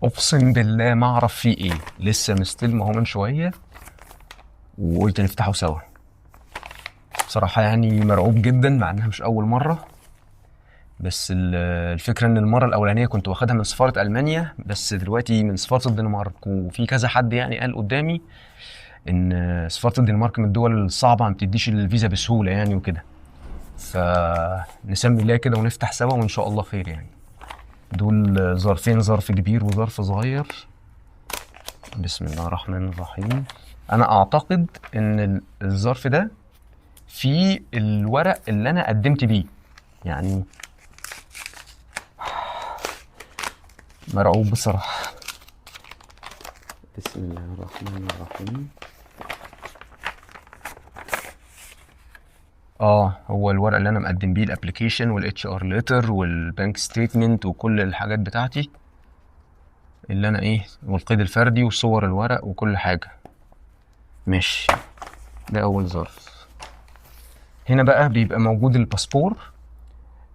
اقسم بالله ما اعرف فيه ايه، لسه مستلمه اهو من شويه وقلت نفتحه سوا. بصراحه يعني مرعوب جدا مع انها مش اول مره. بس الفكره ان المره الاولانيه كنت واخدها من سفاره المانيا، بس دلوقتي من سفاره الدنمارك، وفي كذا حد يعني قال قدامي ان سفاره الدنمارك من الدول الصعبه، ما بتديش الفيزا بسهوله يعني وكده. فنسمي الله كده ونفتح سوا وان شاء الله خير يعني. دول ظرفين، ظرف كبير وظرف صغير. بسم الله الرحمن الرحيم. انا اعتقد ان الظرف ده فيه الورق اللي انا قدمت بيه يعني. مرعوب بصراحة. بسم الله الرحمن الرحيم. هو الورق اللي انا مقدم بيه الابلكيشن والاتش ار ليتر والبنك ستيتمنت وكل الحاجات بتاعتي اللي انا والقيد الفردي وصور الورق وكل حاجة. ماشي. ده اول ظرف. هنا بقى بيبقى موجود الباسبور.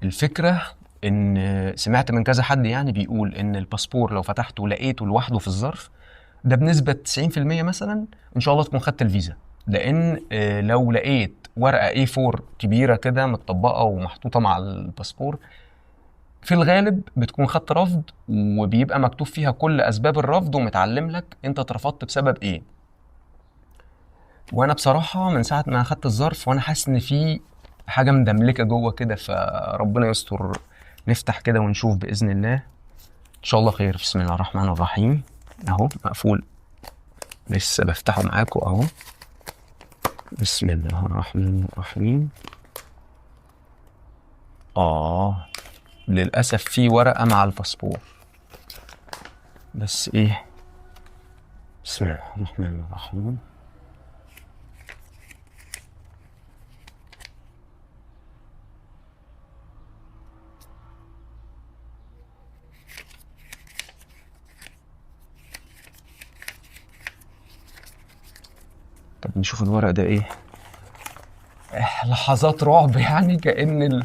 الفكرة ان سمعت من كذا حد يعني بيقول ان الباسبور لو فتحته لقيته لوحده في الظرف ده بنسبة 90% مثلا ان شاء الله تكون خدت الفيزا. لان لو لقيت ورقة A4 كبيرة كده متطبقة ومحطوطة مع الباسبور، في الغالب بتكون خدت رفض، وبيبقى مكتوب فيها كل اسباب الرفض ومتعلم لك انت اترفضت بسبب ايه. وانا بصراحة من ساعة ما اخدت الظرف وانا حاسس ان في حاجة مدملكة جوه كده، فربنا يستر. نفتح كده ونشوف بإذن الله ان شاء الله خير. بسم الله الرحمن الرحيم. اهو مقفول، لسه بفتحه معاكم اهو. بسم الله الرحمن الرحيم. للأسف في ورقة مع الباسبور، بس بسم الله الرحمن الرحيم. طب نشوف الورق ده لحظات رعب يعني كأن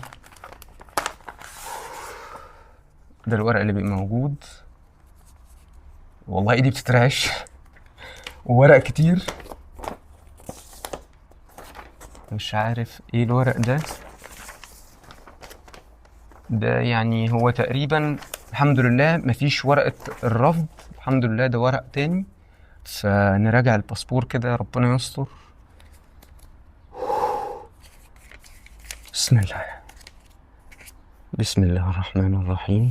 ده الورق اللي بيبقى موجود. والله ايدي بتترعش. وورق كتير، مش عارف ايه الورق ده. ده يعني هو تقريبا الحمد لله مفيش ورقة الرفض، الحمد لله ده ورق تاني. فنراجع الباسبور كده ربنا يستر. بسم الله. بسم الله الرحمن الرحيم.